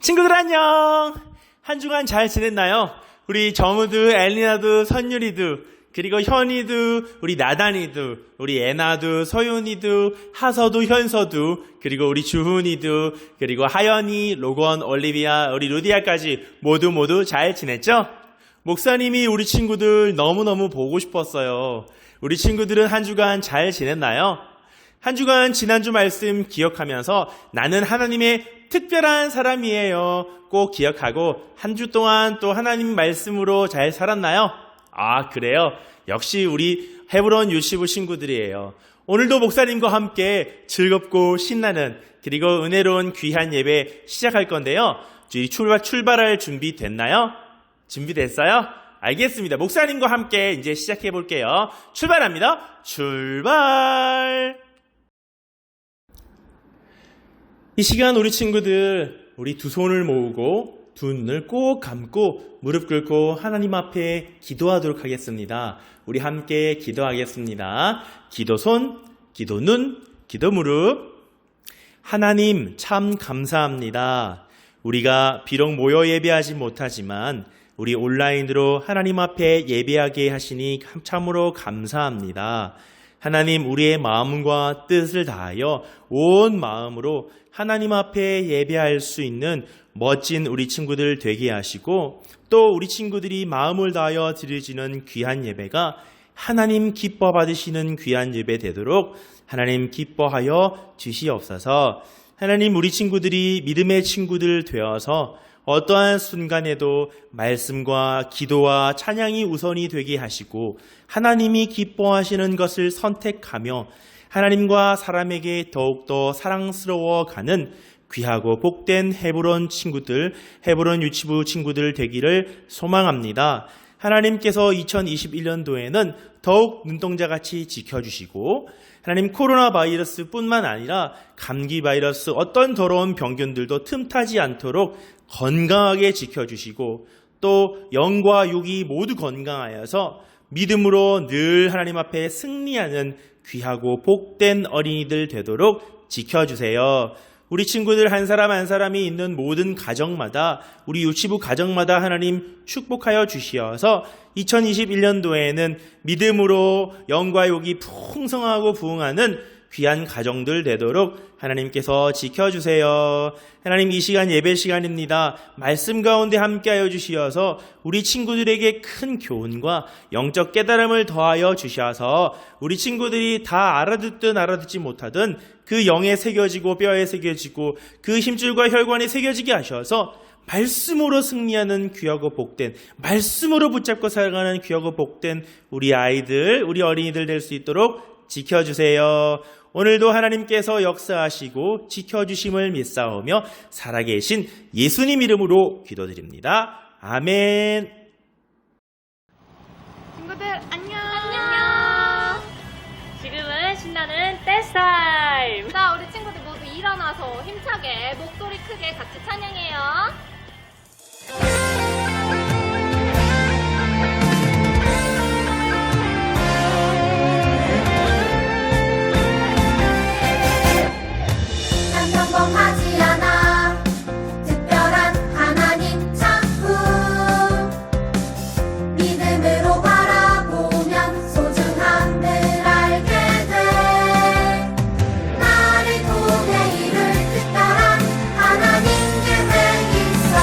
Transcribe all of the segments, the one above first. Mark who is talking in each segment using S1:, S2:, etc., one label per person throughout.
S1: 친구들 안녕! 한 주간 잘 지냈나요? 우리 정우도, 엘리나도, 선율이도, 그리고 현이도, 우리 나단이도, 우리 애나도, 서윤이도, 하서도, 현서도, 그리고 우리 주훈이도, 그리고 하연이, 로건, 올리비아, 우리 루디아까지 모두 잘 지냈죠? 목사님이 우리 친구들 너무너무 보고 싶었어요. 우리 친구들은 한 주간 잘 지냈나요? 한 주간 지난주 말씀 기억하면서 나는 하나님의 특별한 사람이에요. 꼭 기억하고 한 주 동안 또 하나님 말씀으로 잘 살았나요? 아, 그래요? 역시 우리 헤브론 유치부 친구들이에요. 오늘도 목사님과 함께 즐겁고 신나는 그리고 은혜로운 귀한 예배 시작할 건데요. 출발할 준비 됐나요? 준비됐어요? 알겠습니다. 목사님과 함께 이제 시작해 볼게요. 출발합니다. 출발! 이 시간 우리 친구들, 우리 두 손을 모으고 두 눈을 꼭 감고 무릎 꿇고 하나님 앞에 기도하도록 하겠습니다. 우리 함께 기도하겠습니다. 기도 손, 기도 눈, 기도 무릎. 하나님 참 감사합니다. 우리가 비록 모여 예배하지 못하지만 우리 온라인으로 하나님 앞에 예배하게 하시니 참으로 감사합니다. 하나님, 우리의 마음과 뜻을 다하여 온 마음으로 하나님 앞에 예배할 수 있는 멋진 우리 친구들 되게 하시고, 또 우리 친구들이 마음을 다하여 드려지는 귀한 예배가 하나님 기뻐 받으시는 귀한 예배 되도록 하나님 기뻐하여 주시옵소서. 하나님, 우리 친구들이 믿음의 친구들 되어서 어떠한 순간에도 말씀과 기도와 찬양이 우선이 되게 하시고 하나님이 기뻐하시는 것을 선택하며 하나님과 사람에게 더욱더 사랑스러워가는 귀하고 복된 헤브론 친구들, 헤브론 유치부 친구들 되기를 소망합니다. 하나님께서 2021년도에는 더욱 눈동자같이 지켜주시고 하나님, 코로나 바이러스뿐만 아니라 감기 바이러스, 어떤 더러운 병균들도 틈타지 않도록 건강하게 지켜주시고, 또 영과 육이 모두 건강하여서 믿음으로 늘 하나님 앞에 승리하는 귀하고 복된 어린이들 되도록 지켜주세요. 우리 친구들 한 사람 한 사람이 있는 모든 가정마다, 우리 유치부 가정마다 하나님 축복하여 주시어서 2021년도에는 믿음으로 영과 욕이 풍성하고 부흥하는 귀한 가정들 되도록 하나님께서 지켜주세요. 하나님, 이 시간 예배 시간입니다. 말씀 가운데 함께하여 주시어서 우리 친구들에게 큰 교훈과 영적 깨달음을 더하여 주셔서 우리 친구들이 다 알아듣든 알아듣지 못하든 그 영에 새겨지고 뼈에 새겨지고 그 힘줄과 혈관에 새겨지게 하셔서 말씀으로 승리하는 귀하고 복된, 말씀으로 붙잡고 살아가는 귀하고 복된 우리 아이들, 우리 어린이들 될 수 있도록 지켜주세요. 오늘도 하나님께서 역사하시고 지켜주심을 믿사오며 살아계신 예수님 이름으로 기도드립니다. 아멘.
S2: 친구들 안녕. 지금은 신나는 댄스 타임.
S3: 자, 우리 친구들 모두 일어나서 힘차게 목소리 크게 같이 찬양해요.
S4: 평범하지 않아 특별한 하나님 창품 믿음으로 바라보면 소중함을 알게 돼. 나를 통해 이룰 특별한 하나님 계획 있어.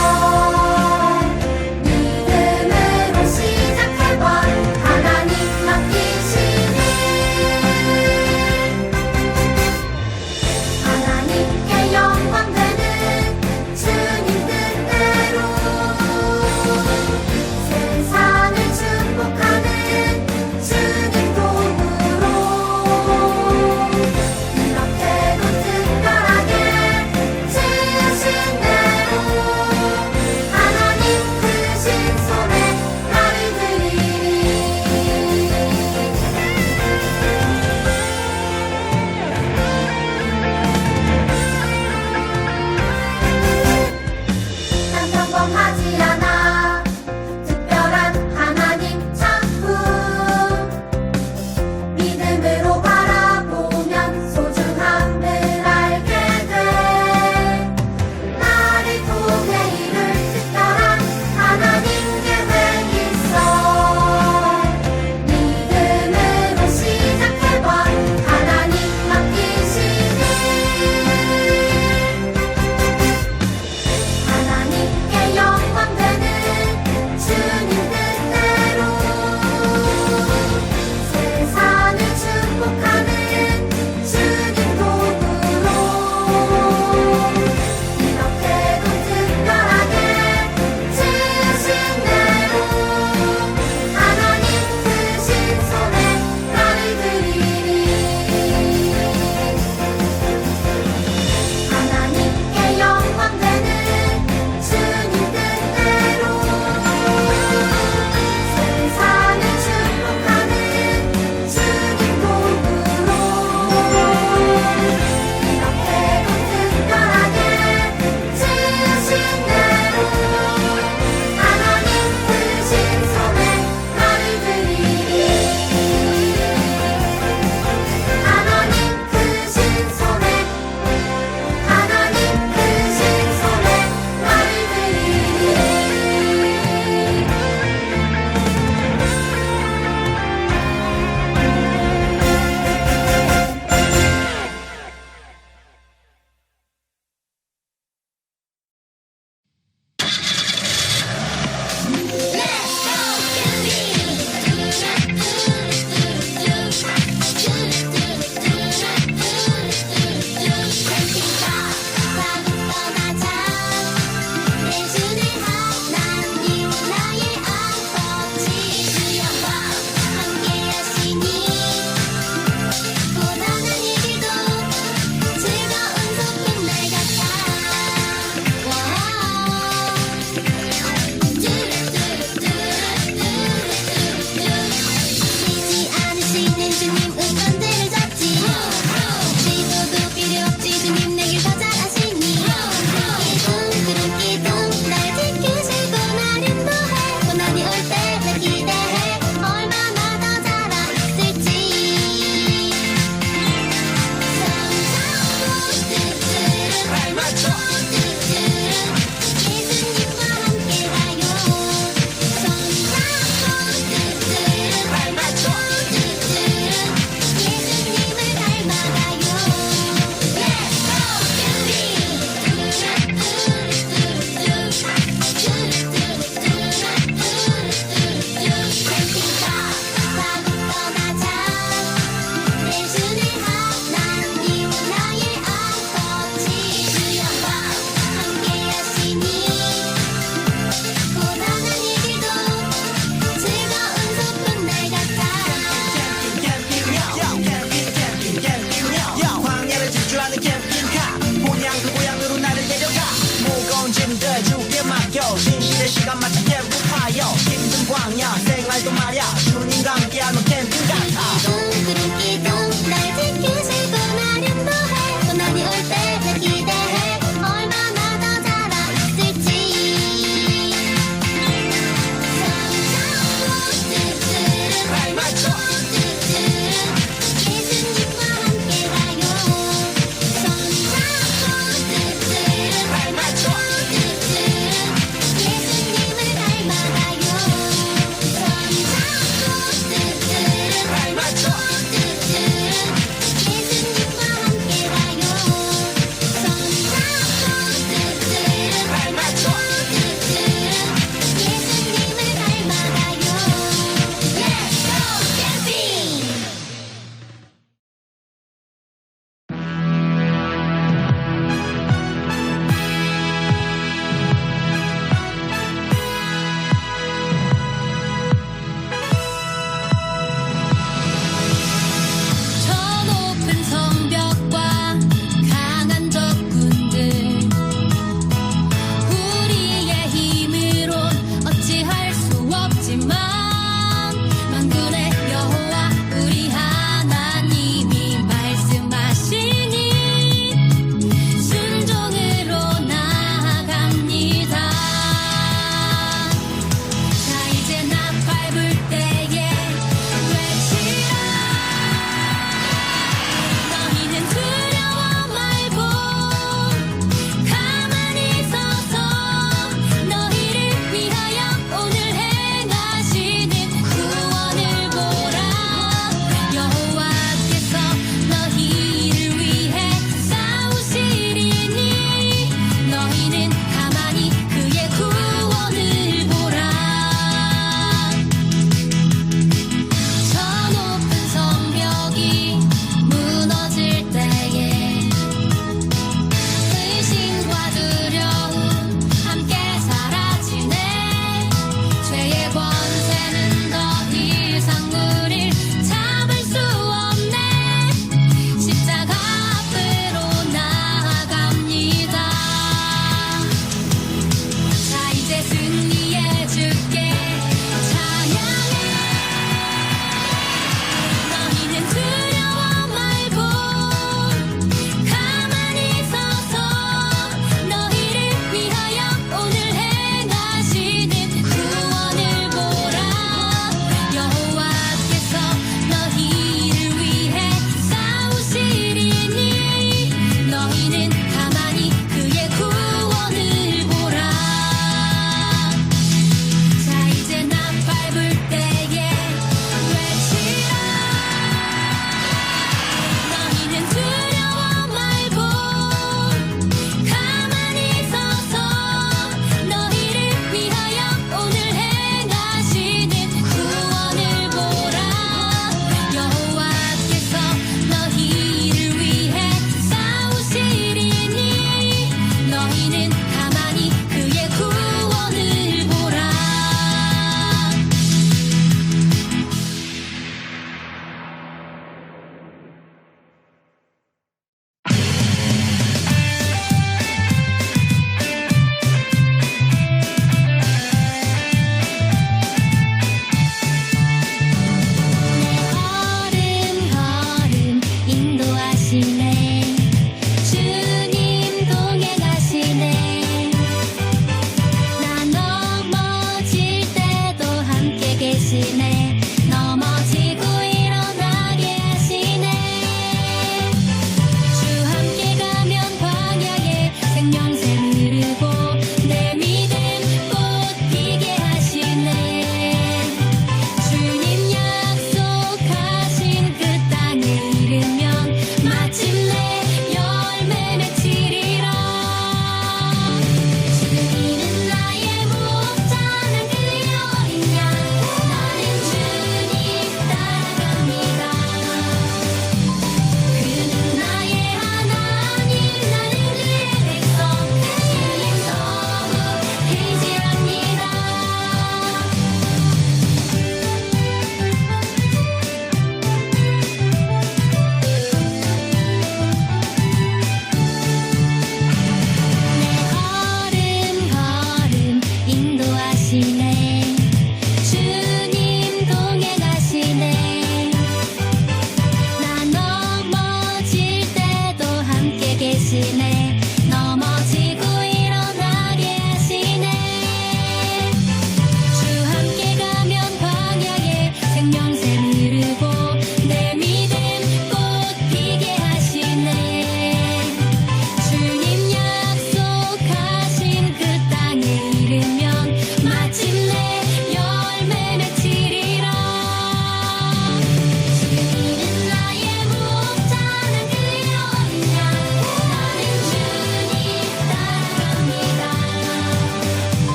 S5: 시간 마치 캠프파이어 힘든 광야 생활도 말야 주님과 함께하는 캠핑 같아
S6: 기둥 기둥 날 지키시고 나름도 해 고난이 올 때 내 기대해 얼마나 더 자라있을지 성장
S5: 발 맞춰
S6: 예수님과 함께 가요 성장
S5: 발 맞춰
S6: 예수님을 닮아가요 성장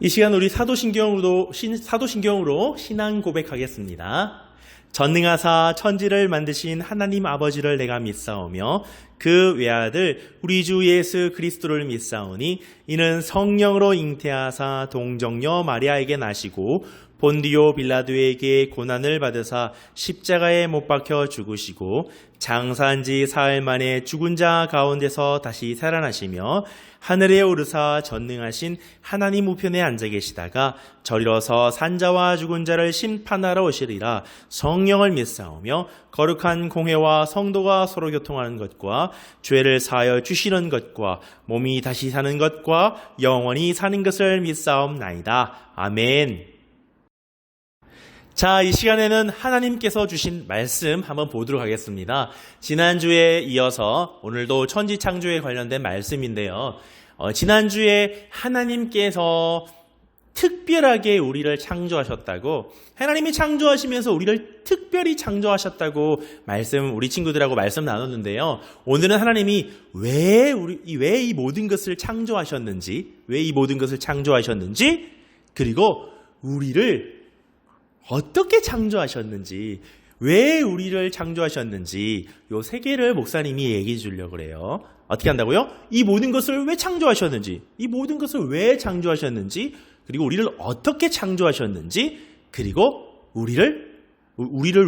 S1: 이 시간 우리 사도신경으로 신앙 고백하겠습니다. 전능하사 천지를 만드신 하나님 아버지를 내가 믿사오며 그 외아들 우리 주 예수 그리스도를 믿사오니 이는 성령으로 잉태하사 동정녀 마리아에게 나시고 본디오 빌라도에게 고난을 받으사 십자가에 못 박혀 죽으시고 장사한 지 사흘 만에 죽은 자 가운데서 다시 살아나시며 하늘에 오르사 전능하신 하나님 우편에 앉아 계시다가 저리로서 산자와 죽은 자를 심판하러 오시리라. 성령을 믿사오며 거룩한 공회와 성도가 서로 교통하는 것과 죄를 사하여 주시는 것과 몸이 다시 사는 것과 영원히 사는 것을 믿사옵나이다. 아멘. 자, 이 시간에는 하나님께서 주신 말씀 한번 보도록 하겠습니다. 지난주에 이어서 오늘도 천지창조에 관련된 말씀인데요. 지난주에 하나님께서 특별하게 우리를 창조하셨다고, 하나님이 창조하시면서 우리를 특별히 창조하셨다고 우리 친구들하고 말씀 나눴는데요. 오늘은 하나님이 왜 이 모든 것을 창조하셨는지, 그리고 우리를 어떻게 창조하셨는지, 왜 우리를 창조하셨는지 요 세 개를 목사님이 얘기해 주려고 그래요. 어떻게 한다고요? 이 모든 것을 왜 창조하셨는지, 그리고 우리를 어떻게 창조하셨는지, 그리고 우리를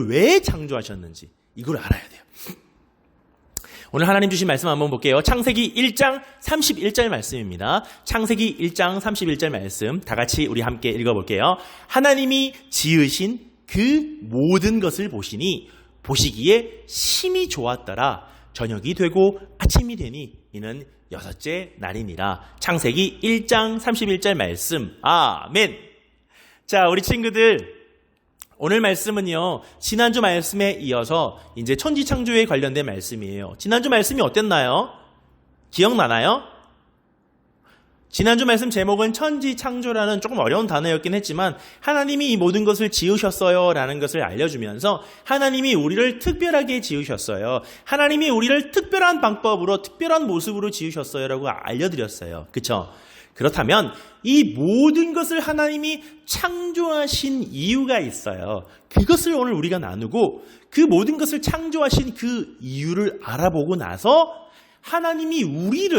S1: 왜 창조하셨는지 이걸 알아야 돼요. 오늘 하나님 주신 말씀 한번 볼게요. 창세기 1장 31절 말씀입니다. 창세기 1장 31절 말씀 다 같이 우리 함께 읽어볼게요. 하나님이 지으신 그 모든 것을 보시기에 심히 좋았더라. 저녁이 되고 아침이 되니 이는 여섯째 날이니라. 창세기 1장 31절 말씀. 아멘. 자, 우리 친구들, 오늘 말씀은요, 지난주 말씀에 이어서 이제 천지창조에 관련된 말씀이에요. 지난주 말씀이 어땠나요? 기억나나요? 지난주 말씀 제목은 천지창조라는 조금 어려운 단어였긴 했지만 하나님이 이 모든 것을 지으셨어요 라는 것을 알려주면서 하나님이 우리를 특별하게 지으셨어요. 하나님이 우리를 특별한 방법으로 특별한 모습으로 지으셨어요 라고 알려드렸어요. 그쵸? 그렇다면 이 모든 것을 하나님이 창조하신 이유가 있어요. 그것을 오늘 우리가 나누고 그 모든 것을 창조하신 그 이유를 알아보고 나서 하나님이 우리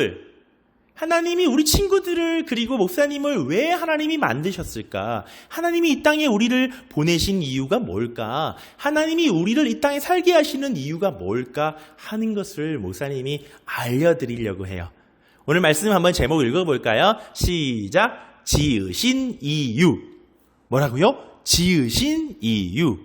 S1: 친구들을 그리고 목사님을 왜 하나님이 만드셨을까? 하나님이 이 땅에 우리를 보내신 이유가 뭘까? 하나님이 우리를 이 땅에 살게 하시는 이유가 뭘까? 하는 것을 목사님이 알려드리려고 해요. 오늘 말씀 한번 제목 읽어볼까요? 시작. 지으신 이유. 뭐라고요? 지으신 이유.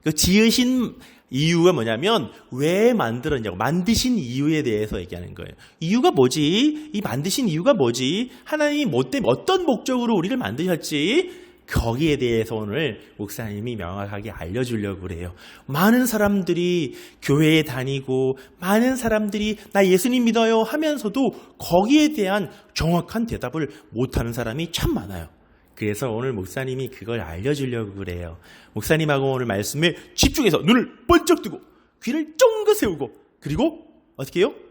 S1: 그 지으신 이유가 뭐냐면 왜 만들었냐고, 만드신 이유에 대해서 얘기하는 거예요. 이유가 뭐지? 이 만드신 이유가 뭐지? 하나님이 어떤 목적으로 우리를 만드셨지? 거기에 대해서 오늘 목사님이 명확하게 알려주려고 그래요. 많은 사람들이 교회에 다니고 많은 사람들이 나 예수님 믿어요 하면서도 거기에 대한 정확한 대답을 못하는 사람이 참 많아요. 그래서 오늘 목사님이 그걸 알려주려고 그래요. 목사님하고 오늘 말씀에 집중해서 눈을 번쩍 뜨고 귀를 쫑긋 세우고, 그리고 어떻게 해요?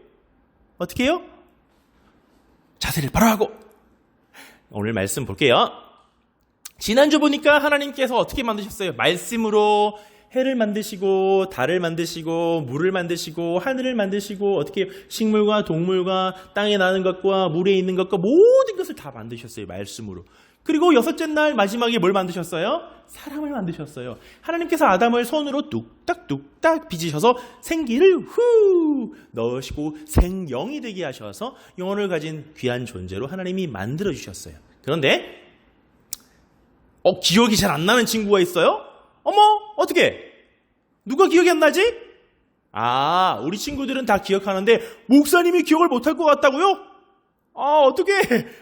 S1: 자세를 바로 하고 오늘 말씀 볼게요. 지난주 보니까 하나님께서 어떻게 만드셨어요? 말씀으로 해를 만드시고 달을 만드시고 물을 만드시고 하늘을 만드시고 어떻게 식물과 동물과 땅에 나는 것과 물에 있는 것과 모든 것을 다 만드셨어요. 말씀으로. 그리고 여섯째 날 마지막에 뭘 만드셨어요? 사람을 만드셨어요. 하나님께서 아담을 손으로 뚝딱뚝딱 빚으셔서 생기를 후 넣으시고 생영이 되게 하셔서 영혼을 가진 귀한 존재로 하나님이 만들어주셨어요. 그런데 기억이 잘 안 나는 친구가 있어요? 어머, 어떻게? 누가 기억이 안 나지? 우리 친구들은 다 기억하는데 목사님이 기억을 못할 것 같다고요? 어떻게?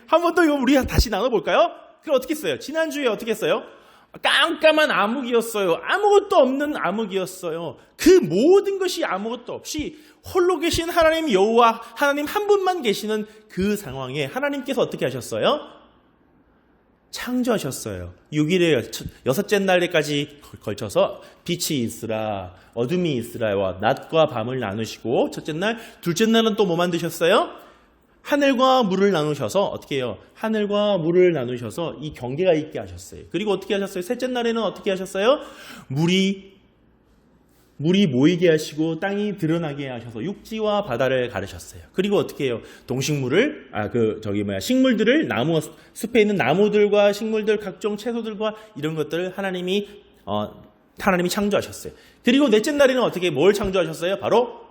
S1: 한 번 더 이거 우리 다시 나눠볼까요? 그럼 어떻게 했어요? 지난주에 어떻게 했어요? 깜깜한 암흑이었어요. 아무것도 없는 암흑이었어요. 그 모든 것이 아무것도 없이 홀로 계신 하나님 여호와, 하나님 한 분만 계시는 그 상황에 하나님께서 어떻게 하셨어요? 창조하셨어요. 6일에 여섯째 날에까지 걸쳐서 빛이 있으라, 어둠이 있으라와 낮과 밤을 나누시고 첫째 날, 둘째 날은 또 뭐 만드셨어요? 하늘과 물을 나누셔서 어떻게 해요? 하늘과 물을 나누셔서 이 경계가 있게 하셨어요. 그리고 어떻게 하셨어요? 셋째 날에는 어떻게 하셨어요? 물이 모이게 하시고 땅이 드러나게 하셔서 육지와 바다를 가르셨어요. 그리고 어떻게 해요? 동식물을 식물들을 나무 숲에 있는 나무들과 식물들 각종 채소들과 이런 것들을 하나님이 창조하셨어요. 그리고 넷째 날에는 어떻게 뭘 창조하셨어요? 바로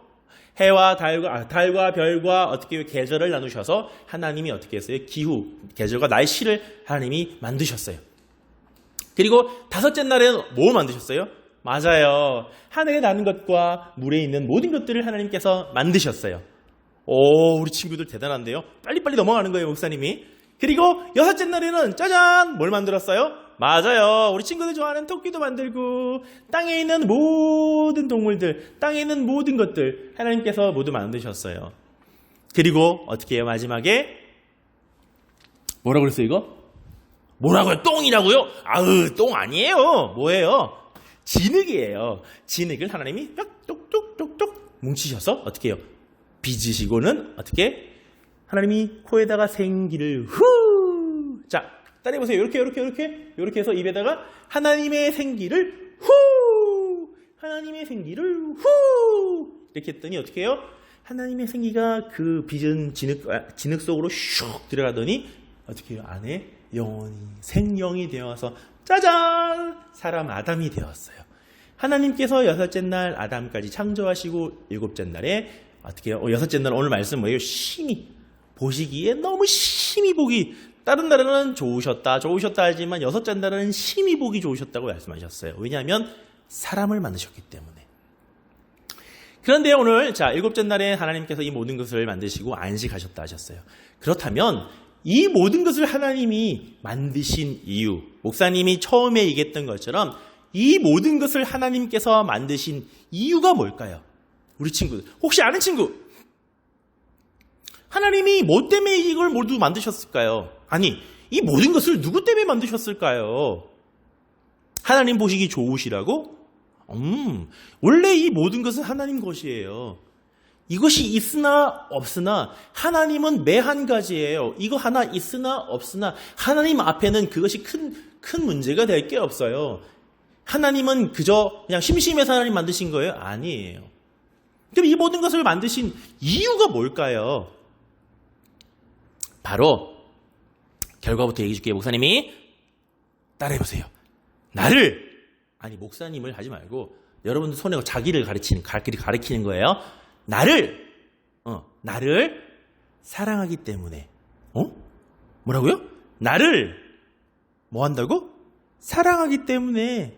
S1: 해와 달과 별과 어떻게 계절을 나누셔서 하나님이 어떻게 했어요? 기후, 계절과 날씨를 하나님이 만드셨어요. 그리고 다섯째 날에는 뭘 만드셨어요? 맞아요. 하늘에 나는 것과 물에 있는 모든 것들을 하나님께서 만드셨어요. 오, 우리 친구들 대단한데요? 빨리빨리 넘어가는 거예요, 목사님이. 그리고 여섯째 날에는 짜잔! 뭘 만들었어요? 맞아요. 우리 친구들 좋아하는 토끼도 만들고 땅에 있는 모든 동물들, 땅에 있는 모든 것들 하나님께서 모두 만드셨어요. 그리고 어떻게 해요? 마지막에 뭐라고 그랬어요, 이거? 뭐라고요? 똥이라고요? 아으, 똥 아니에요. 뭐예요? 진흙이에요. 진흙을 하나님이 똑똑똑똑 뭉치셔서 어떻게 해요? 빚으시고는 어떻게? 하나님이 코에다가 생기를 후! 자, 따라해보세요. 이렇게 해서 입에다가 하나님의 생기를 후! 하나님의 생기를 후! 이렇게 했더니 어떻게 해요? 하나님의 생기가 그 빚은 진흙 속으로 슉 들어가더니 어떻게 해요? 안에 영혼이 생명이 되어서 짜잔! 사람 아담이 되었어요. 하나님께서 여섯째 날 아담까지 창조하시고 일곱째 날에 어떻게 해요? 여섯째 날 오늘 말씀 뭐예요? 심히 보시기에 너무 심히 보기. 다른 날에는 좋으셨다 하지만 여섯째 날에는 심히 보기 좋으셨다고 말씀하셨어요. 왜냐하면 사람을 만드셨기 때문에. 그런데 오늘 일곱째 날에 하나님께서 이 모든 것을 만드시고 안식하셨다 하셨어요. 그렇다면 이 모든 것을 하나님이 만드신 이유, 목사님이 처음에 얘기했던 것처럼 이 모든 것을 하나님께서 만드신 이유가 뭘까요? 우리 친구들, 혹시 아는 친구? 하나님이 뭐 때문에 이걸 모두 만드셨을까요? 아니, 이 모든 것을 누구 때문에 만드셨을까요? 하나님 보시기 좋으시라고? 원래 이 모든 것은 하나님 것이에요. 이것이 있으나 없으나 하나님은 매 한 가지예요. 이거 하나 있으나 없으나 하나님 앞에는 그것이 큰 문제가 될 게 없어요. 하나님은 그냥 심심해서 하나님 만드신 거예요? 아니에요. 그럼 이 모든 것을 만드신 이유가 뭘까요? 바로 결과부터 얘기해 줄게요. 목사님이 따라해보세요. 목사님을 하지 말고 여러분들 손에 자기를 가리키는 거예요. 나를 사랑하기 때문에. 뭐라고요? 나를 뭐 한다고? 사랑하기 때문에.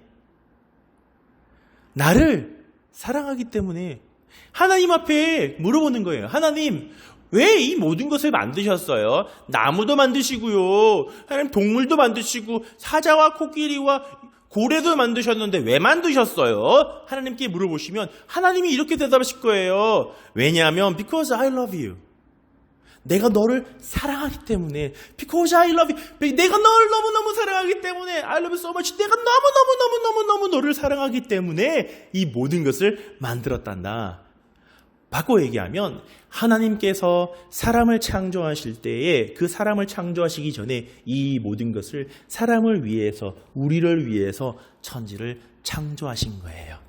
S1: 나를 사랑하기 때문에 하나님 앞에 물어보는 거예요. 하나님, 왜 이 모든 것을 만드셨어요? 나무도 만드시고요. 하나님 동물도 만드시고 사자와 코끼리와 고래도 만드셨는데 왜 만드셨어요? 하나님께 물어보시면 하나님이 이렇게 대답하실 거예요. 왜냐하면 because I love you. 내가 너를 사랑하기 때문에. Because I love you. 내가 너를 너무너무 사랑하기 때문에. I love you so much. 내가 너무너무 너를 사랑하기 때문에 이 모든 것을 만들었단다. 바꿔 얘기하면 하나님께서 사람을 창조하실 때에 그 사람을 창조하시기 전에 이 모든 것을 사람을 위해서, 우리를 위해서 천지를 창조하신 거예요.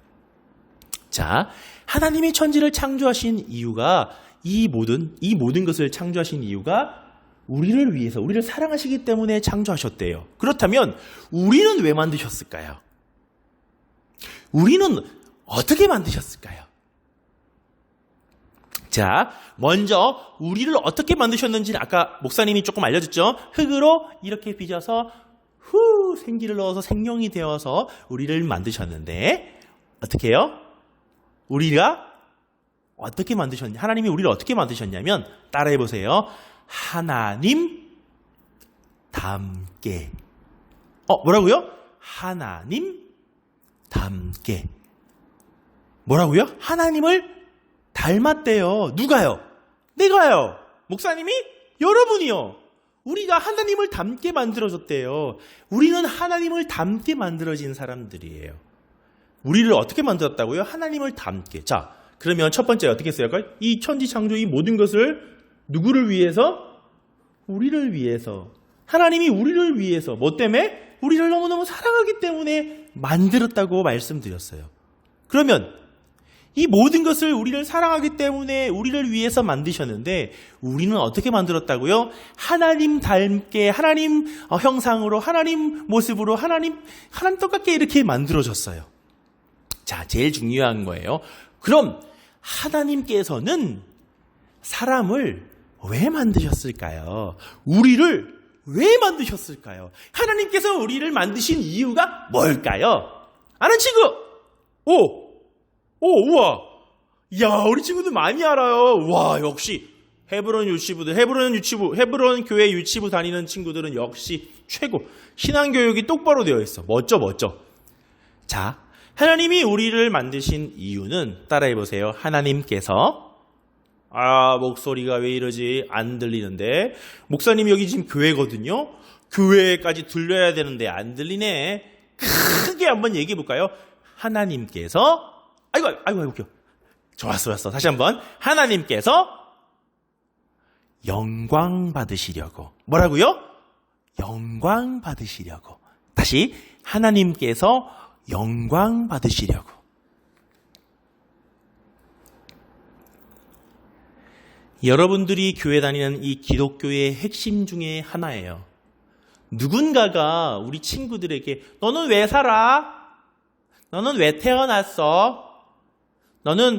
S1: 자, 하나님이 천지를 창조하신 이유가 이 모든 것을 창조하신 이유가 우리를 위해서, 우리를 사랑하시기 때문에 창조하셨대요. 그렇다면 우리는 왜 만드셨을까요? 우리는 어떻게 만드셨을까요? 자, 먼저 우리를 어떻게 만드셨는지는 아까 목사님이 조금 알려줬죠. 흙으로 이렇게 빚어서 생기를 넣어서 생명이 되어서 우리를 만드셨는데 어떻게 해요? 우리가 어떻게 만드셨냐? 하나님이 우리를 어떻게 만드셨냐면 따라해보세요. 하나님 닮게. 뭐라고요? 하나님 닮게. 뭐라고요? 하나님을 닮았대요. 누가요? 내가요. 목사님이? 여러분이요. 우리가 하나님을 닮게 만들어졌대요. 우리는 하나님을 닮게 만들어진 사람들이에요. 우리를 어떻게 만들었다고요? 하나님을 닮게. 자, 그러면 첫 번째 어떻게 했어요? 이 천지 창조 이 모든 것을 누구를 위해서? 우리를 위해서. 하나님이 우리를 위해서. 뭐 때문에? 우리를 너무너무 사랑하기 때문에 만들었다고 말씀드렸어요. 그러면 이 모든 것을 우리를 사랑하기 때문에 우리를 위해서 만드셨는데 우리는 어떻게 만들었다고요? 하나님 닮게, 하나님 형상으로, 하나님 모습으로, 하나님 똑같게 이렇게 만들어졌어요. 자, 제일 중요한 거예요. 그럼 하나님께서는 사람을 왜 만드셨을까요? 우리를 왜 만드셨을까요? 하나님께서 우리를 만드신 이유가 뭘까요? 아는 친구? 우와. 야, 우리 친구들 많이 알아요. 와, 역시 헤브론 교회 유치부 다니는 친구들은 역시 최고. 신앙교육이 똑바로 되어 있어. 멋져. 자, 하나님이 우리를 만드신 이유는 따라해 보세요. 하나님께서 목소리가 왜 이러지? 안 들리는데. 목사님이 여기 지금 교회거든요. 교회까지 들려야 되는데 안 들리네. 크게 한번 얘기해 볼까요? 하나님께서 아이고 좋았어. 다시 한번. 하나님께서 영광 받으시려고. 뭐라고요? 영광 받으시려고. 다시. 하나님께서 영광 받으시려고. 여러분들이 교회 다니는 이 기독교의 핵심 중에 하나예요. 누군가가 우리 친구들에게 너는 왜 살아? 너는 왜 태어났어? 너는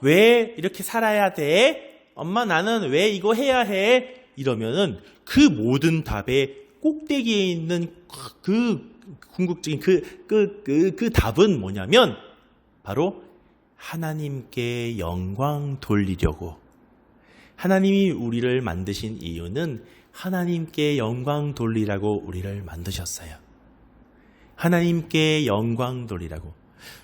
S1: 왜 이렇게 살아야 돼? 엄마 나는 왜 이거 해야 해? 이러면은 그 모든 답의 꼭대기에 있는 그 궁극적인 그 답은 뭐냐면 바로 하나님께 영광 돌리려고. 하나님이 우리를 만드신 이유는 하나님께 영광 돌리라고 우리를 만드셨어요. 하나님께 영광 돌리라고.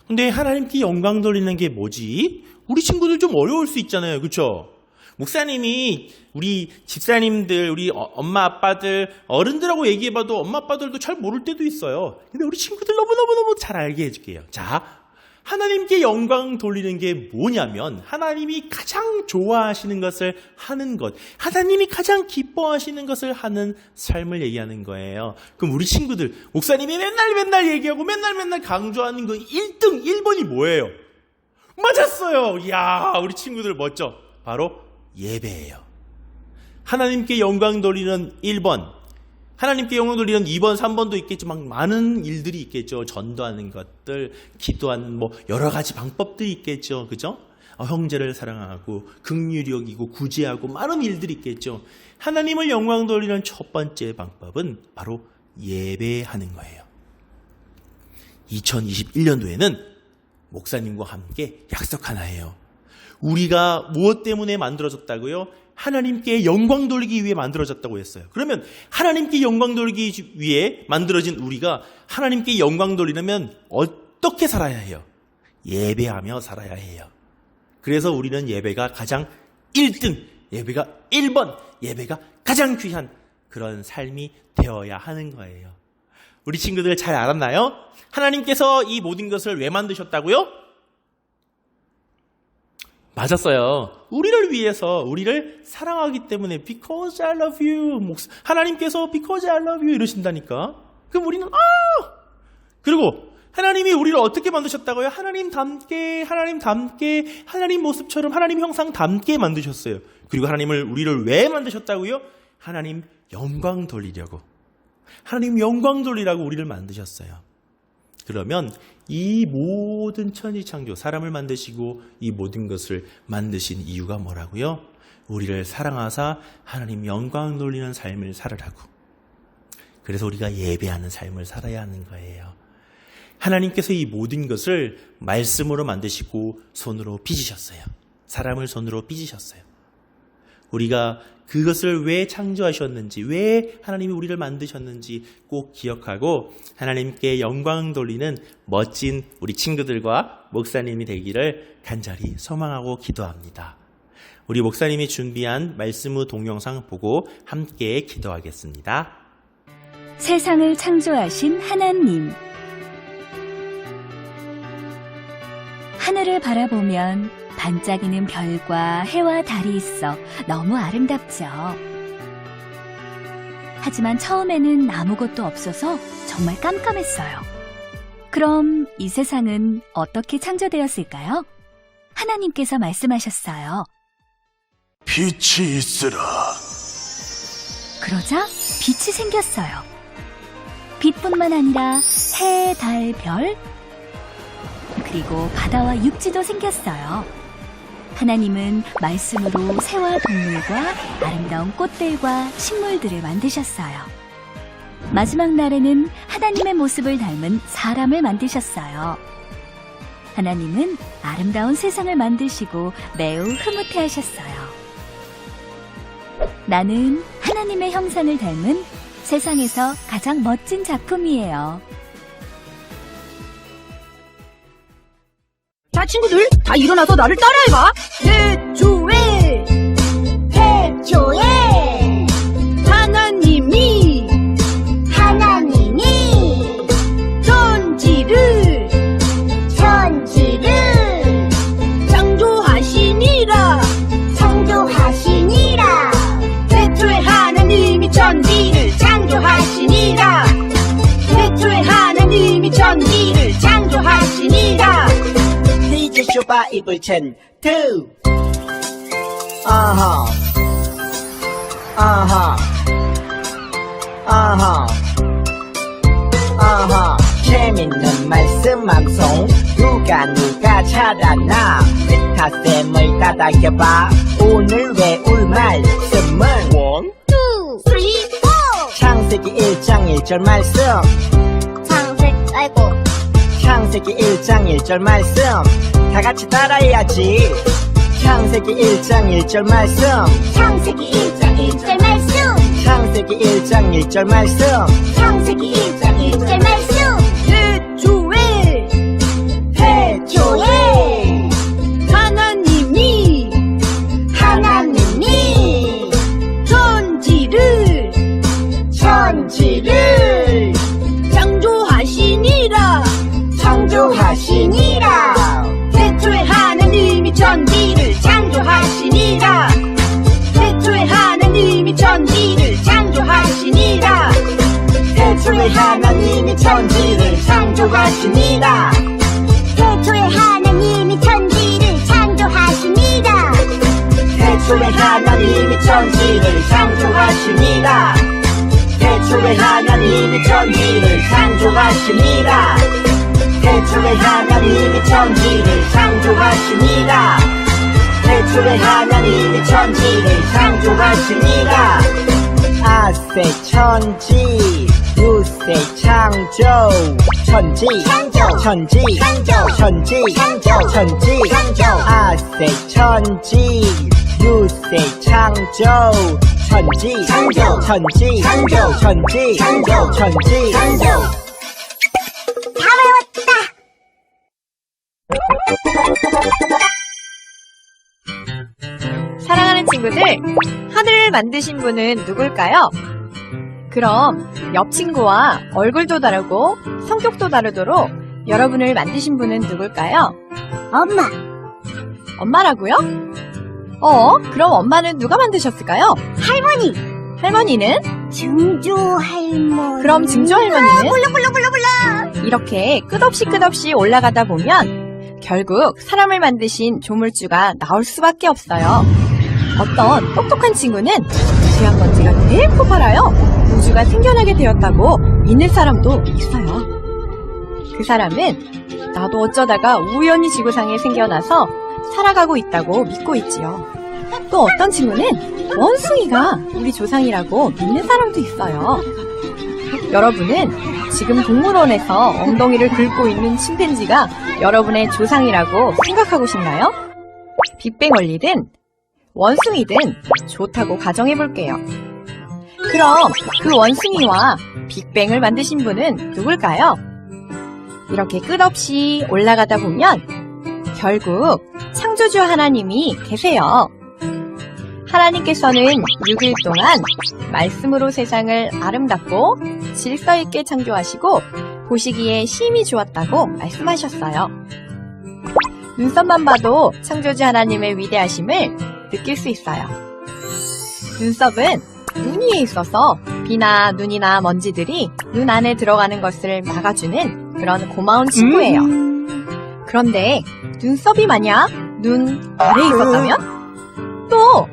S1: 근데 하나님께 영광 돌리는 게 뭐지? 우리 친구들 좀 어려울 수 있잖아요. 그렇죠? 목사님이 우리 집사님들, 우리 엄마 아빠들, 어른들하고 얘기해봐도 엄마 아빠들도 잘 모를 때도 있어요. 근데 우리 친구들 너무너무 잘 알게 해줄게요. 자, 하나님께 영광 돌리는 게 뭐냐면 하나님이 가장 좋아하시는 것을 하는 것, 하나님이 가장 기뻐하시는 것을 하는 삶을 얘기하는 거예요. 그럼 우리 친구들, 목사님이 맨날 얘기하고 맨날 강조하는 거 1등, 1번이 뭐예요? 맞았어요. 이야, 우리 친구들 멋져. 바로 예배예요. 하나님께 영광 돌리는 1번, 하나님께 영광 돌리는 2번, 3번도 있겠지만 많은 일들이 있겠죠. 전도하는 것들, 기도하는 여러 가지 방법들이 있겠죠. 그죠? 형제를 사랑하고 긍휼히 여기고 구제하고 많은 일들이 있겠죠. 하나님을 영광 돌리는 첫 번째 방법은 바로 예배하는 거예요. 2021년도에는 목사님과 함께 약속 하나 해요. 우리가 무엇 때문에 만들어졌다고요? 하나님께 영광 돌리기 위해 만들어졌다고 했어요. 그러면 하나님께 영광 돌리기 위해 만들어진 우리가 하나님께 영광 돌리려면 어떻게 살아야 해요? 예배하며 살아야 해요. 그래서 우리는 예배가 가장 1등, 예배가 1번, 예배가 가장 귀한 그런 삶이 되어야 하는 거예요. 우리 친구들 잘 알았나요? 하나님께서 이 모든 것을 왜 만드셨다고요? 맞았어요. 우리를 위해서, 우리를 사랑하기 때문에 Because I love you. 하나님께서 Because I love you 이러신다니까. 그럼 우리는 그리고 하나님이 우리를 어떻게 만드셨다고요? 하나님 닮게, 하나님 모습처럼 하나님 형상 닮게 만드셨어요. 그리고 우리를 왜 만드셨다고요? 하나님 영광 돌리려고. 하나님 영광 돌리라고 우리를 만드셨어요. 그러면 이 모든 천지창조, 사람을 만드시고 이 모든 것을 만드신 이유가 뭐라고요? 우리를 사랑하사 하나님 영광 돌리는 삶을 살으라고. 그래서 우리가 예배하는 삶을 살아야 하는 거예요. 하나님께서 이 모든 것을 말씀으로 만드시고 손으로 빚으셨어요. 사람을 손으로 빚으셨어요. 우리가 그것을 왜 창조하셨는지, 왜 하나님이 우리를 만드셨는지 꼭 기억하고 하나님께 영광 돌리는 멋진 우리 친구들과 목사님이 되기를 간절히 소망하고 기도합니다. 우리 목사님이 준비한 말씀 후 동영상 보고 함께 기도하겠습니다.
S7: 세상을 창조하신 하나님. 하늘을 바라보면 반짝이는 별과 해와 달이 있어 너무 아름답죠. 하지만 처음에는 아무것도 없어서 정말 깜깜했어요. 그럼 이 세상은 어떻게 창조되었을까요? 하나님께서 말씀하셨어요.
S8: 빛이 있으라.
S7: 그러자 빛이 생겼어요. 빛뿐만 아니라 해, 달, 별, 그리고 바다와 육지도 생겼어요. 하나님은 말씀으로 새와 동물과 아름다운 꽃들과 식물들을 만드셨어요. 마지막 날에는 하나님의 모습을 닮은 사람을 만드셨어요. 하나님은 아름다운 세상을 만드시고 매우 흐뭇해하셨어요. 나는 하나님의 형상을 닮은 세상에서 가장 멋진 작품이에요.
S9: 자, 친구들, 다 일어나서 나를 따라해봐. 태초에,
S6: 태초에
S9: 하나님이 천지를 창조하시니라. 태초에 하나님이 천지를 창조하시니라. 태초에 하나님이 천지를 창조하시니라.
S5: DJ 쇼바 이불 첸투. 아하 아하 아하 아하. 재밌는 말씀 방송. 누가 찾았나. 스타쌤을 따라해봐. 오늘 외울 말씀은
S6: 1, 2, 3, 4
S5: 창세기 1장 1절 말씀. 창세기 1장 1절 말씀. 다 같이 따라해야지. 창세기 1장 1절 말씀.
S6: 창세기 1장 1절 말씀
S5: 창세기 1장 1절 말씀.
S6: 창세기 1장 1절 말씀
S9: 태초에 하나님이 천지를 창조하시니라. 태초에 하나님이 천지를 창조하시니라. 태초에 하나님이 천지를 창조하시니라.
S5: 태초에 하나님이 천지를 창조하시니라.
S6: 태초에 하나님이 천지를 창조하시니라.
S5: 태초에 하나님이 천지를 창조하시니라. 태초에 하나님이 천지를 창조하시니라. 태초에 하나님이 천지를 창조하시니라. 태초에 하나님이 천지를 창조하시니라. 아세 천지 유세 창조. 천지 천지 아세 천지 유세 창조. 천지
S6: 다 외웠다.
S10: 사랑하는 친구들, 하늘을 만드신 분은 누굴까요? 그럼 옆 친구와 얼굴도 다르고 성격도 다르도록 여러분을 만드신 분은 누굴까요?
S6: 엄마.
S10: 엄마라고요? 그럼 엄마는 누가 만드셨을까요?
S6: 할머니.
S10: 할머니는?
S6: 증조 할머니.
S10: 그럼 증조 할머니는?
S6: 몰라.
S10: 이렇게 끝없이 올라가다 보면 결국 사람을 만드신 조물주가 나올 수밖에 없어요. 어떤 똑똑한 친구는 지한번지가 제일 커봐라요 우주가 생겨나게 되었다고 믿는 사람도 있어요. 그 사람은 나도 어쩌다가 우연히 지구상에 생겨나서 살아가고 있다고 믿고 있지요. 또 어떤 친구는 원숭이가 우리 조상이라고 믿는 사람도 있어요. 여러분은 지금 동물원에서 엉덩이를 긁고 있는 침팬지가 여러분의 조상이라고 생각하고 싶나요? 빅뱅 원리든 원숭이든 좋다고 가정해볼게요. 그럼 그 원숭이와 빅뱅을 만드신 분은 누굴까요? 이렇게 끝없이 올라가다 보면 결국 창조주 하나님이 계세요. 하나님께서는 6일 동안 말씀으로 세상을 아름답고 질서 있게 창조하시고 보시기에 심히 좋았다고 말씀하셨어요. 눈썹만 봐도 창조주 하나님의 위대하심을 느낄 수 있어요. 눈썹은 눈 위에 있어서 비나 눈이나 먼지들이 눈 안에 들어가는 것을 막아주는 그런 고마운 친구예요. 그런데 눈썹이 만약 눈 아래에 있었다면? 또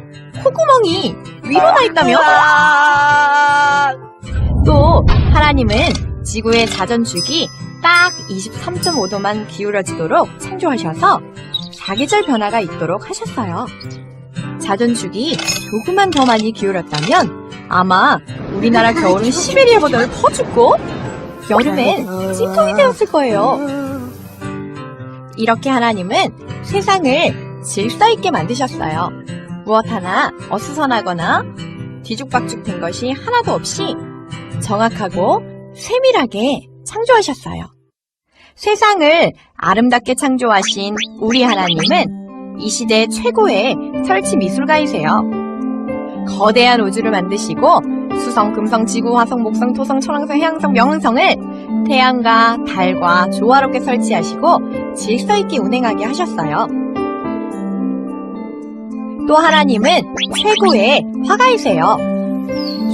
S10: 콧구멍이 위로 나 있다면? 또 하나님은 지구의 자전축이 딱 23.5도만 기울어지도록 창조하셔서 사계절 변화가 있도록 하셨어요. 자전축이 조금만 더 많이 기울었다면 아마 우리나라 겨울은 시베리아보다 더 춥고 여름엔 찜통이 되었을 거예요. 이렇게 하나님은 세상을 질서 있게 만드셨어요. 무엇 하나 어수선하거나 뒤죽박죽 된 것이 하나도 없이 정확하고 세밀하게 창조하셨어요. 세상을 아름답게 창조하신 우리 하나님은 이 시대 최고의 설치 미술가이세요. 거대한 우주를 만드시고 수성, 금성, 지구, 화성, 목성, 토성, 천왕성, 해왕성, 명왕성을 태양과 달과 조화롭게 설치하시고 질서 있게 운행하게 하셨어요. 또 하나님은 최고의 화가이세요.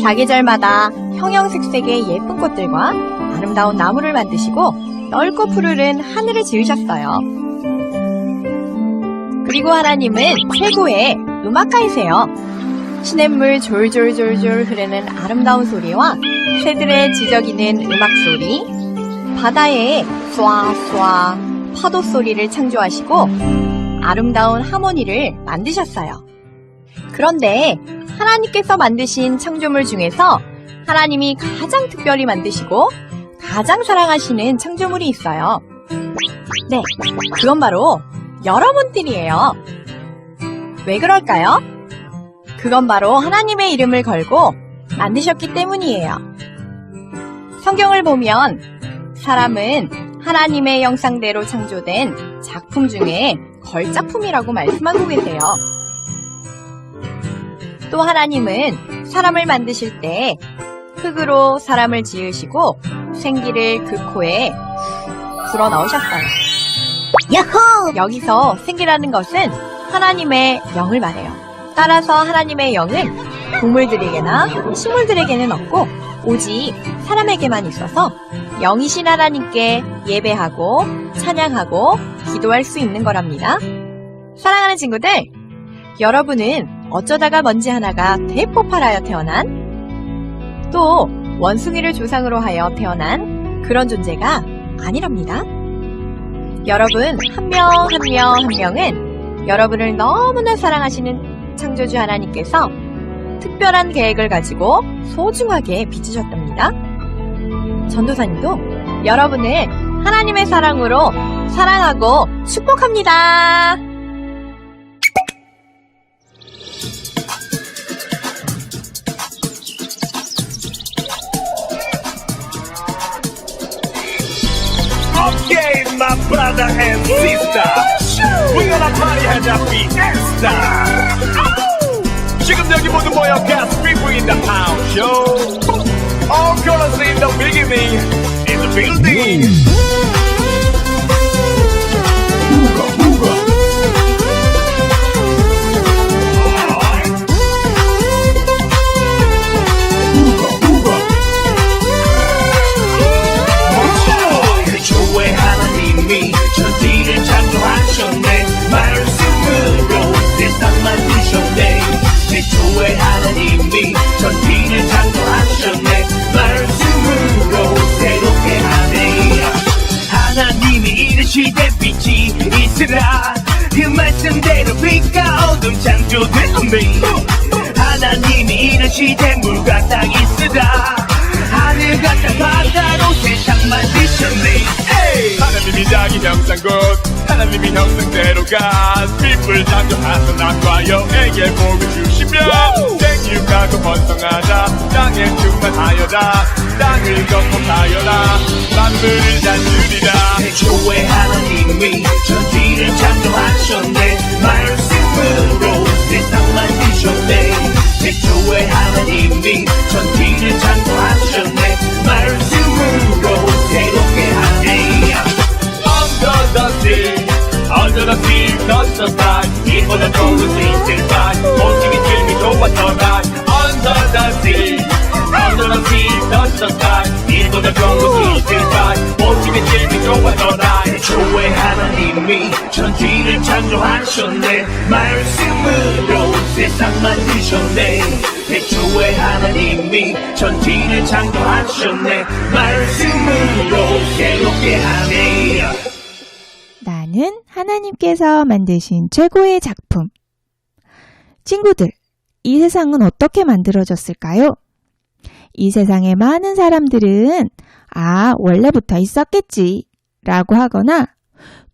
S10: 사계절마다 형형색색의 예쁜 꽃들과 아름다운 나무를 만드시고 넓고 푸르른 하늘을 지으셨어요. 그리고 하나님은 최고의 음악가이세요. 시냇물 졸졸졸졸 흐르는 아름다운 소리와 새들의 지저귀는 음악 소리, 바다의 쏴쏴 파도 소리를 창조하시고 아름다운 하모니를 만드셨어요. 그런데 하나님께서 만드신 창조물 중에서 하나님이 가장 특별히 만드시고 가장 사랑하시는 창조물이 있어요. 네, 그건 바로 여러분들이에요. 왜 그럴까요? 그건 바로 하나님의 이름을 걸고 만드셨기 때문이에요. 성경을 보면 사람은 하나님의 형상대로 창조된 작품 중에 걸작품이라고 말씀하고 계세요. 또 하나님은 사람을 만드실 때 흙으로 사람을 지으시고 생기를 그 코에 불어넣으셨어요. 야호! 여기서 생기라는 것은 하나님의 영을 말해요. 따라서 하나님의 영은 동물들에게나 식물들에게는 없고 오직 사람에게만 있어서 영이신 하나님께 예배하고 찬양하고 기도할 수 있는 거랍니다. 사랑하는 친구들, 여러분은 어쩌다가 먼지 하나가 대폭발하여 태어난 또 원숭이를 조상으로 하여 태어난 그런 존재가 아니랍니다. 여러분 한 명 한 명 한 명은 여러분을 너무나 사랑하시는 창조주 하나님께서 특별한 계획을 가지고 소중하게 빚으셨답니다. 전도사님도 여러분을 하나님의 사랑으로 사랑하고 축복합니다.
S8: Okay, my brother and sister, we're gonna party 하자 fiesta. 지금 여기 모두 모여 gas people in the house show. All girls in the beginning, in the building. 애초에 하나님이 천지를 창조하셨네. 말씀으로 세상 만드셨네. 애초에 하나님이 천지를 창조하셨네. 말씀으로 새롭게 하네. 하나님이 이르시되 빛이 있으라. 그 말씀대로 빛과 어둠 창조되었네. 하나님이 이르시되 물과 땅이 있으라. 하늘과 땅 바다로 세상 만드셨네. 하나님이 자기 형상곧 하나님이 형상대로가 빛을 창조하사 남과 여에게 복을 주시며 생육하고 번성하자 땅에 충만하여라. 땅을 건복하여라. 만물을 다스리라. 애초에 하나님이 천지를 창조하셨네. 말씀으로 세상 만드셨네. 애초에 하나님이 천지를 창조하셨네. 말씀으로 새롭게 하네. Under the sea, 내보다 좋은 스윗들만 모습이 질미 좋았던 날 Under the sea Under the sea 떴던 날 이보다 좋은 스윗들만 모습이 질미 좋았던 날 태초에 하나님이 천지를 창조하셨네 말씀으로 세상 만드셨네 태초에 하나님이 천지를 창조하셨네 말씀으로 새롭게 하네
S10: 나는 하나님께서 만드신 최고의 작품. 친구들, 이 세상은 어떻게 만들어졌을까요? 이 세상의 많은 사람들은 원래부터 있었겠지 라고 하거나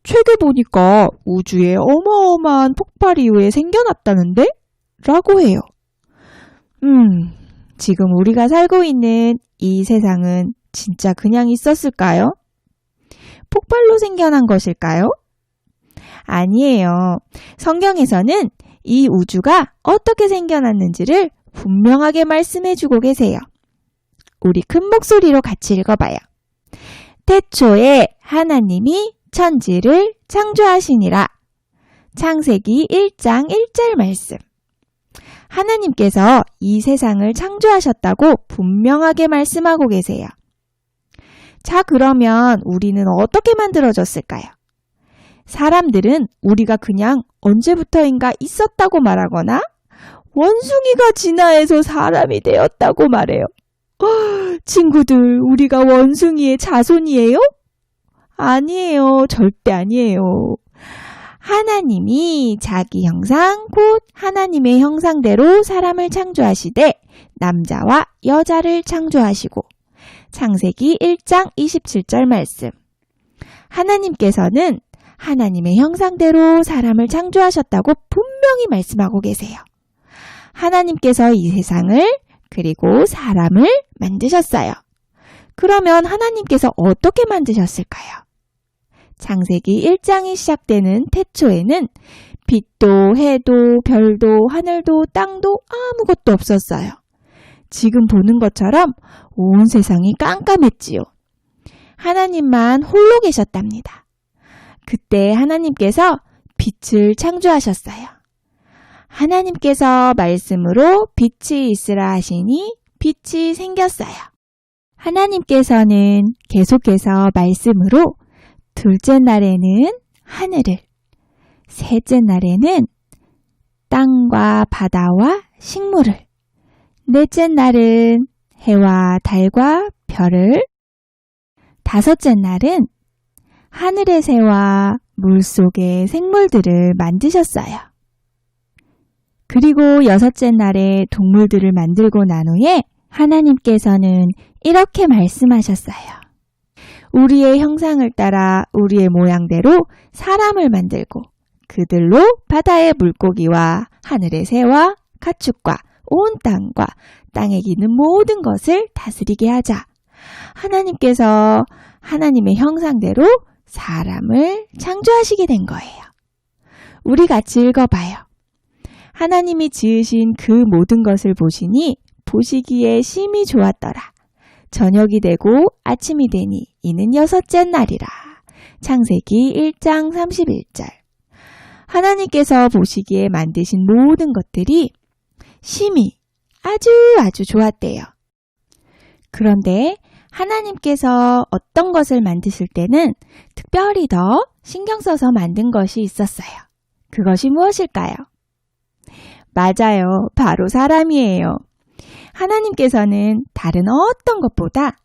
S10: 책에 보니까 우주에 어마어마한 폭발 이후에 생겨났다는데? 라고 해요. 지금 우리가 살고 있는 이 세상은 진짜 그냥 있었을까요? 폭발로 생겨난 것일까요? 아니에요. 성경에서는 이 우주가 어떻게 생겨났는지를 분명하게 말씀해주고 계세요. 우리 큰 목소리로 같이 읽어봐요. 태초에 하나님이 천지를 창조하시니라. 창세기 1장 1절 말씀. 하나님께서 이 세상을 창조하셨다고 분명하게 말씀하고 계세요. 자, 그러면 우리는 어떻게 만들어졌을까요? 사람들은 우리가 그냥 언제부터인가 있었다고 말하거나 원숭이가 진화해서 사람이 되었다고 말해요. 친구들, 우리가 원숭이의 자손이에요? 아니에요. 절대 아니에요. 하나님이 자기 형상, 곧 하나님의 형상대로 사람을 창조하시되 남자와 여자를 창조하시고 창세기 1장 27절 말씀. 하나님께서는 하나님의 형상대로 사람을 창조하셨다고 분명히 말씀하고 계세요. 하나님께서 이 세상을 그리고 사람을 만드셨어요. 그러면 하나님께서 어떻게 만드셨을까요? 창세기 1장이 시작되는 태초에는 빛도 해도 별도 하늘도 땅도 아무것도 없었어요. 지금 보는 것처럼 온 세상이 깜깜했지요. 하나님만 홀로 계셨답니다. 그때 하나님께서 빛을 창조하셨어요. 하나님께서 말씀으로 빛이 있으라 하시니 빛이 생겼어요. 하나님께서는 계속해서 말씀으로 둘째 날에는 하늘을, 셋째 날에는 땅과 바다와 식물을, 넷째 날은 해와 달과 별을, 다섯째 날은 하늘의 새와 물속의 생물들을 만드셨어요. 그리고 여섯째 날에 동물들을 만들고 난 후에 하나님께서는 이렇게 말씀하셨어요. 우리의 형상을 따라 우리의 모양대로 사람을 만들고 그들로 바다의 물고기와 하늘의 새와 가축과 온 땅과 땅에 기는 모든 것을 다스리게 하자. 하나님께서 하나님의 형상대로 사람을 창조하시게 된 거예요. 우리 같이 읽어봐요. 하나님이 지으신 그 모든 것을 보시니 보시기에 심히 좋았더라. 저녁이 되고 아침이 되니 이는 여섯째 날이라. 창세기 1장 31절. 하나님께서 보시기에 만드신 모든 것들이 심히 아주 좋았대요. 그런데 하나님께서 어떤 것을 만드실 때는 특별히 더 신경 써서 만든 것이 있었어요. 그것이 무엇일까요? 맞아요. 바로 사람이에요. 하나님께서는 다른 어떤 것보다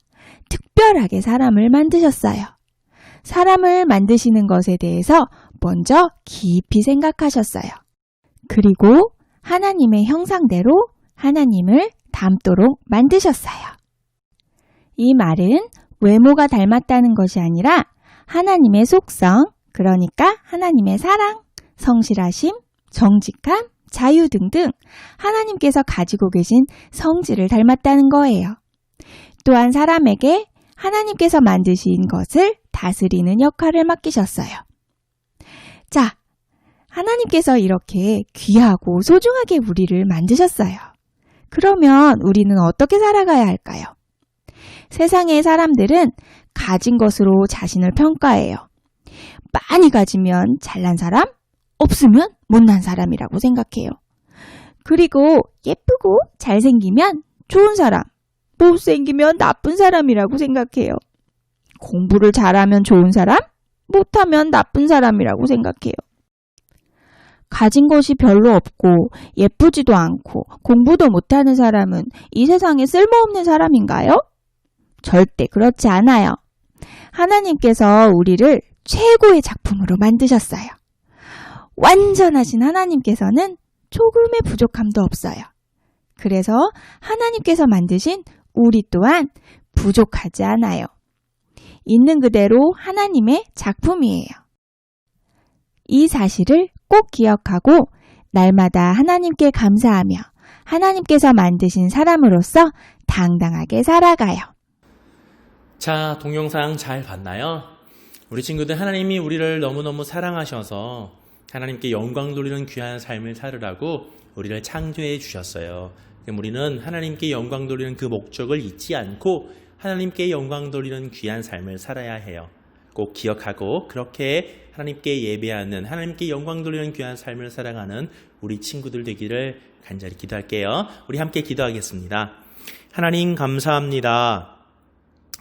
S10: 특별하게 사람을 만드셨어요. 사람을 만드시는 것에 대해서 먼저 깊이 생각하셨어요. 그리고 하나님의 형상대로 하나님을 닮도록 만드셨어요. 이 말은 외모가 닮았다는 것이 아니라 하나님의 속성, 그러니까 하나님의 사랑, 성실하심, 정직함, 자유 등등 하나님께서 가지고 계신 성질을 닮았다는 거예요. 또한 사람에게 하나님께서 만드신 것을 다스리는 역할을 맡기셨어요. 자, 하나님께서 이렇게 귀하고 소중하게 우리를 만드셨어요. 그러면 우리는 어떻게 살아가야 할까요? 세상의 사람들은 가진 것으로 자신을 평가해요. 많이 가지면 잘난 사람,
S11: 없으면 못난 사람이라고 생각해요. 그리고 예쁘고 잘생기면 좋은 사람, 못생기면 나쁜 사람이라고 생각해요. 공부를 잘하면 좋은 사람, 못하면 나쁜 사람이라고 생각해요. 가진 것이 별로 없고 예쁘지도 않고 공부도 못하는 사람은 이 세상에 쓸모없는 사람인가요? 절대 그렇지 않아요. 하나님께서 우리를 최고의 작품으로 만드셨어요. 완전하신 하나님께서는 조금의 부족함도 없어요. 그래서 하나님께서 만드신 우리 또한 부족하지 않아요. 있는 그대로 하나님의 작품이에요. 이 사실을 꼭 기억하고 날마다 하나님께 감사하며 하나님께서 만드신 사람으로서 당당하게 살아가요.
S1: 자, 동영상 잘 봤나요? 우리 친구들, 하나님이 우리를 너무너무 사랑하셔서 하나님께 영광 돌리는 귀한 삶을 살으라고 우리를 창조해 주셨어요. 그럼 우리는 하나님께 영광 돌리는 그 목적을 잊지 않고 하나님께 영광 돌리는 귀한 삶을 살아야 해요. 꼭 기억하고 그렇게 하나님께 예배하는, 하나님께 영광 돌리는 귀한 삶을 살아가는 우리 친구들 되기를 간절히 기도할게요. 우리 함께 기도하겠습니다. 하나님 감사합니다.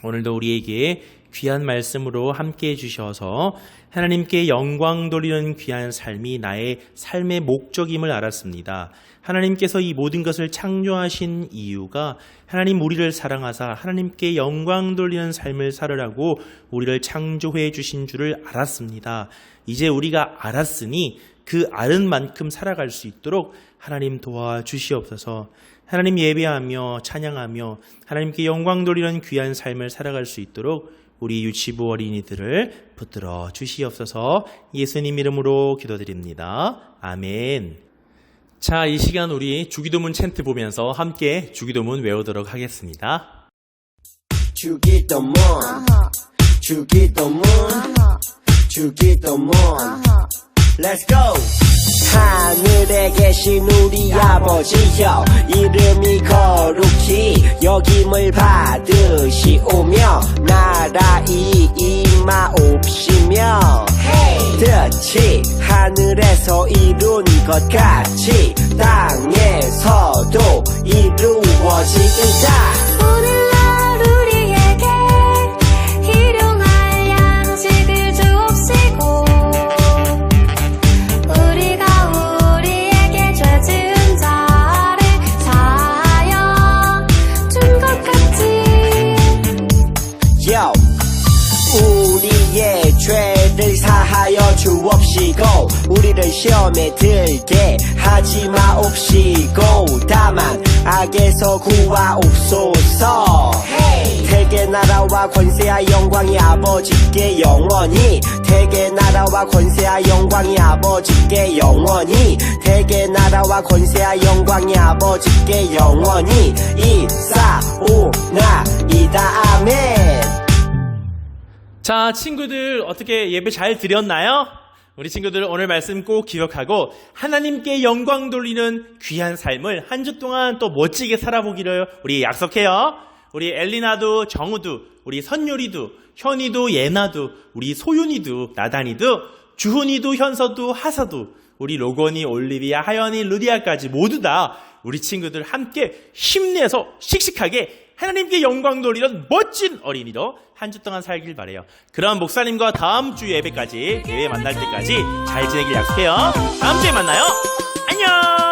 S1: 오늘도 우리에게 귀한 말씀으로 함께 해주셔서 하나님께 영광 돌리는 귀한 삶이 나의 삶의 목적임을 알았습니다. 하나님께서 이 모든 것을 창조하신 이유가 하나님 우리를 사랑하사 하나님께 영광 돌리는 삶을 살으라고 우리를 창조해 주신 줄을 알았습니다. 이제 우리가 알았으니 그 아는 만큼 살아갈 수 있도록 하나님 도와주시옵소서. 하나님 예배하며 찬양하며 하나님께 영광 돌리는 귀한 삶을 살아갈 수 있도록 우리 유치부 어린이들을 붙들어 주시옵소서. 예수님 이름으로 기도드립니다. 아멘. 자, 이 시간 우리 주기도문 챈트 보면서 함께 주기도문 외우도록 하겠습니다.
S5: 주기도문 주기도문 주기도문 Let's go! 하늘에 계신 우리 아버지여, 이름이 거룩히 여김을 받으시오며 나라이 임하옵시며 뜻이 하늘에서 이룬 것 같이 땅에서도 이루어지이다.
S6: 오늘날 우리에게 일용할 양식을 주옵시고 우리가 우리에게 죄 지은 자를 사하여 준 것 같이
S5: 우리의 죄를 사하여 주옵시고 우리를 시험에 들게 하지 마옵시고 다만 악에서 구하옵소서. 대개 나라와 권세와 영광이 아버지께 영원히, 대개 나라와 권세와 영광이 아버지께 영원히, 대개 나라와 권세와 영광이 아버지께 영원히 이사오나이다. 아멘.
S1: 자, 친구들 어떻게 예배 잘 드렸나요? 우리 친구들 오늘 말씀 꼭 기억하고 하나님께 영광 돌리는 귀한 삶을 한 주 동안 또 멋지게 살아보기를 우리 약속해요. 우리 엘리나도 정우도 우리 선율이도 현이도 예나도 우리 소윤이도 나단이도 주훈이도 현서도 하서도 우리 로건이 올리비아 하연이 루디아까지 모두 다 우리 친구들 함께 힘내서 씩씩하게 하나님께 영광 돌리는 멋진 어린이로 한 주 동안 살길 바래요. 그럼 목사님과 다음 주 예배 만날 때까지 잘 지내길 약속해요. 다음 주에 만나요. 안녕.